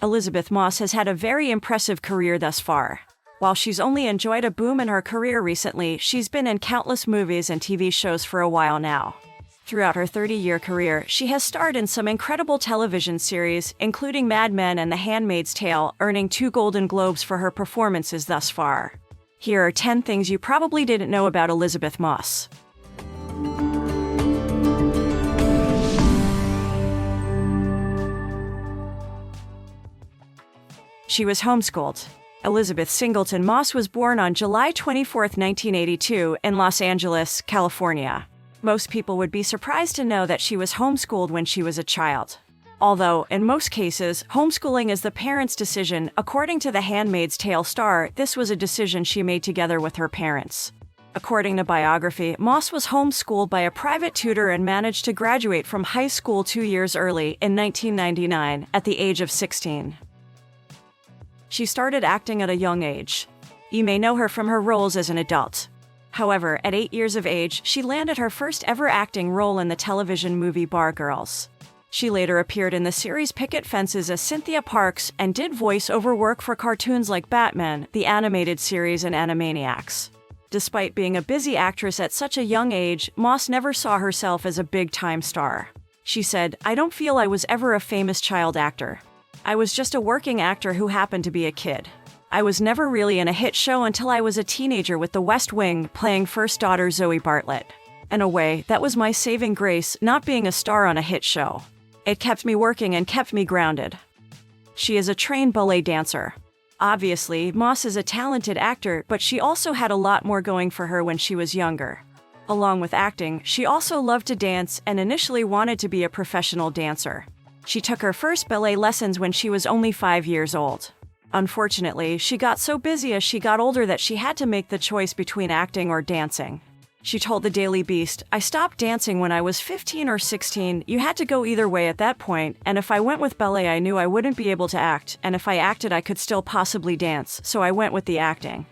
Elisabeth Moss has had a very impressive career thus far. While she's only enjoyed a boom in her career recently, she's been in countless movies and TV shows for a while now. Throughout her 30-year career, she has starred in some incredible television series, including Mad Men and The Handmaid's Tale, earning 2 Golden Globes for her performances thus far. Here are 10 things you probably didn't know about Elisabeth Moss. She was homeschooled. Elizabeth Singleton Moss was born on July 24, 1982, in Los Angeles, California. Most people would be surprised to know that she was homeschooled when she was a child. Although, in most cases, homeschooling is the parents' decision, according to The Handmaid's Tale star, this was a decision she made together with her parents. According to biography, Moss was homeschooled by a private tutor and managed to graduate from high school 2 years early, in 1999, at the age of 16. She started acting at a young age. You may know her from her roles as an adult. However, at 8 years of age, she landed her first ever acting role in the television movie Bar Girls. She later appeared in the series Picket Fences as Cynthia Parks and did voice-over work for cartoons like Batman, the animated series, and Animaniacs. Despite being a busy actress at such a young age, Moss never saw herself as a big-time star. She said, "I don't feel I was ever a famous child actor. I was just a working actor who happened to be a kid. I was never really in a hit show until I was a teenager with The West Wing, playing first daughter Zoe Bartlett. In a way, that was my saving grace, not being a star on a hit show. It kept me working and kept me grounded." She is a trained ballet dancer. Obviously, Moss is a talented actor, but she also had a lot more going for her when she was younger. Along with acting, she also loved to dance and initially wanted to be a professional dancer. She took her first ballet lessons when she was only 5 years old. Unfortunately, she got so busy as she got older that she had to make the choice between acting or dancing. She told the Daily Beast, "I stopped dancing when I was 15 or 16, you had to go either way at that point, and if I went with ballet I knew I wouldn't be able to act, and if I acted I could still possibly dance, so I went with the acting."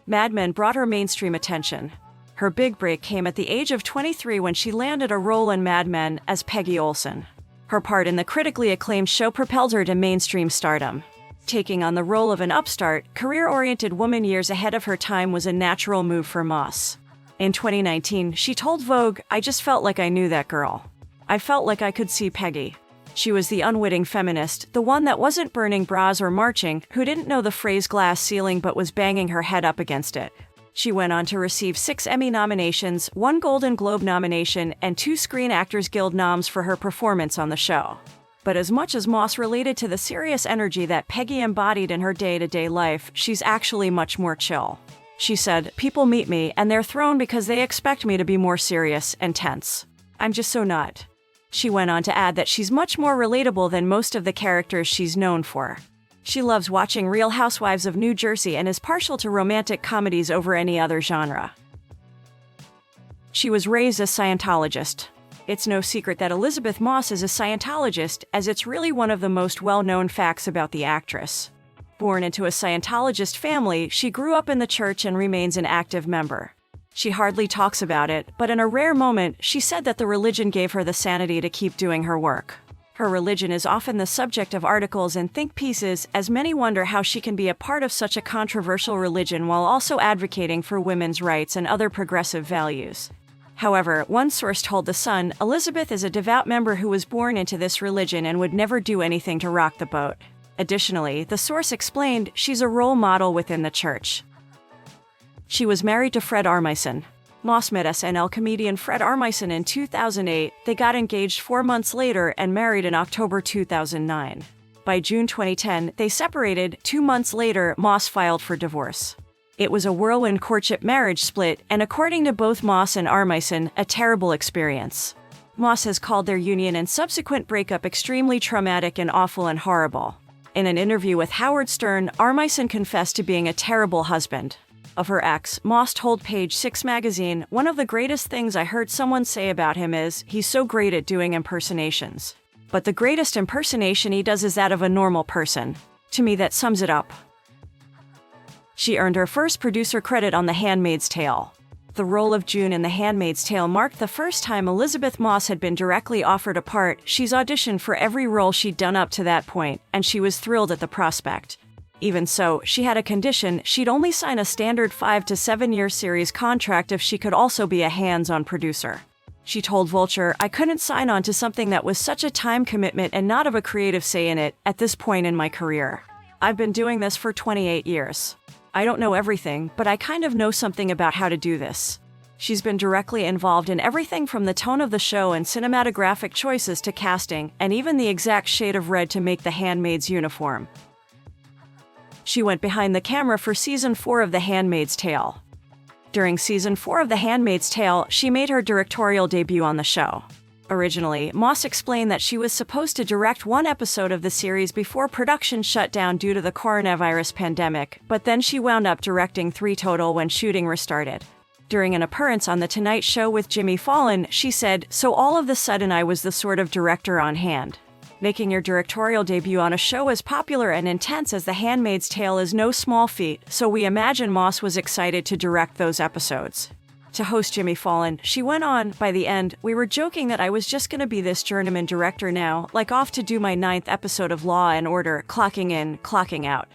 Mad Men brought her mainstream attention. Her big break came at the age of 23 when she landed a role in Mad Men as Peggy Olson. Her part in the critically acclaimed show propelled her to mainstream stardom. Taking on the role of an upstart, career-oriented woman years ahead of her time was a natural move for Moss. In 2019, she told Vogue, "I just felt like I knew that girl. I felt like I could see Peggy. She was the unwitting feminist, the one that wasn't burning bras or marching, who didn't know the phrase glass ceiling but was banging her head up against it." She went on to receive 6 Emmy nominations, 1 Golden Globe nomination, and 2 Screen Actors Guild noms for her performance on the show. But as much as Moss related to the serious energy that Peggy embodied in her day-to-day life, she's actually much more chill. She said, "People meet me, and they're thrown because they expect me to be more serious and tense. I'm just so not." She went on to add that she's much more relatable than most of the characters she's known for. She loves watching Real Housewives of New Jersey and is partial to romantic comedies over any other genre. She was raised a Scientologist. It's no secret that Elisabeth Moss is a Scientologist, as it's really one of the most well-known facts about the actress. Born into a Scientologist family, she grew up in the church and remains an active member. She hardly talks about it, but in a rare moment, she said that the religion gave her the sanity to keep doing her work. Her religion is often the subject of articles and think pieces, as many wonder how she can be a part of such a controversial religion while also advocating for women's rights and other progressive values. However, one source told The Sun, Elizabeth is a devout member who was born into this religion and would never do anything to rock the boat. Additionally, the source explained she's a role model within the church. She was married to Fred Armisen. Moss met SNL comedian Fred Armisen in 2008, they got engaged 4 months later and married in October 2009. By June 2010, they separated. 2 months later, Moss filed for divorce. It was a whirlwind courtship marriage split, and according to both Moss and Armisen, a terrible experience. Moss has called their union and subsequent breakup extremely traumatic and awful and horrible. In an interview with Howard Stern, Armisen confessed to being a terrible husband. Of her ex, Moss told Page Six magazine, "One of the greatest things I heard someone say about him is, he's so great at doing impersonations. But the greatest impersonation he does is that of a normal person. To me, that sums it up." She earned her first producer credit on The Handmaid's Tale. The role of June in The Handmaid's Tale marked the first time Elisabeth Moss had been directly offered a part. She's auditioned for every role she'd done up to that point, and she was thrilled at the prospect. Even so, she had a condition: she'd only sign a standard 5 to 7 year series contract if she could also be a hands-on producer. She told Vulture, "I couldn't sign on to something that was such a time commitment and not have a creative say in it at this point in my career. I've been doing this for 28 years. I don't know everything, but I kind of know something about how to do this." She's been directly involved in everything from the tone of the show and cinematographic choices to casting, and even the exact shade of red to make the Handmaid's uniform. She went behind the camera for Season 4 of The Handmaid's Tale. During Season 4 of The Handmaid's Tale, she made her directorial debut on the show. Originally, Moss explained that she was supposed to direct one episode of the series before production shut down due to the coronavirus pandemic, but then she wound up directing 3 total when shooting restarted. During an appearance on The Tonight Show with Jimmy Fallon, she said, "So all of a sudden I was the sort of director on hand." Making your directorial debut on a show as popular and intense as The Handmaid's Tale is no small feat, so we imagine Moss was excited to direct those episodes. To host Jimmy Fallon, she went on, "By the end, we were joking that I was just gonna be this journeyman director now, like off to do my 9th episode of Law and Order, clocking in, clocking out."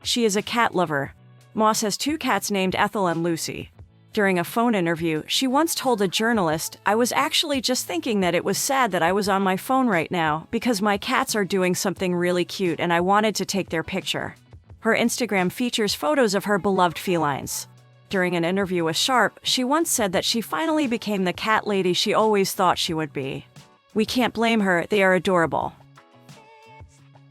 She is a cat lover. Moss has 2 cats named Ethel and Lucy. During a phone interview, she once told a journalist, "I was actually just thinking that it was sad that I was on my phone right now because my cats are doing something really cute and I wanted to take their picture." Her Instagram features photos of her beloved felines. During an interview with Sharp, she once said that she finally became the cat lady she always thought she would be. We can't blame her, they are adorable.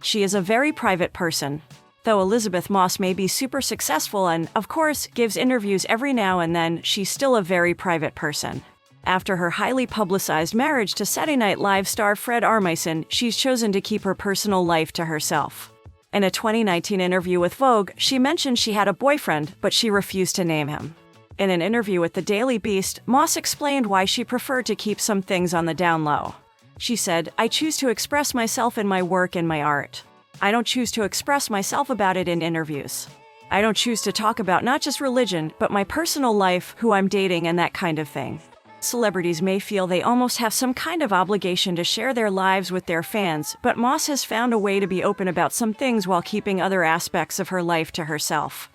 She is a very private person. Though Elisabeth Moss may be super successful and, of course, gives interviews every now and then, she's still a very private person. After her highly publicized marriage to Saturday Night Live star Fred Armisen, she's chosen to keep her personal life to herself. In a 2019 interview with Vogue, she mentioned she had a boyfriend, but she refused to name him. In an interview with The Daily Beast, Moss explained why she preferred to keep some things on the down low. She said, "I choose to express myself in my work and my art. I don't choose to express myself about it in interviews. I don't choose to talk about not just religion, but my personal life, who I'm dating, and that kind of thing." Celebrities may feel they almost have some kind of obligation to share their lives with their fans, but Moss has found a way to be open about some things while keeping other aspects of her life to herself.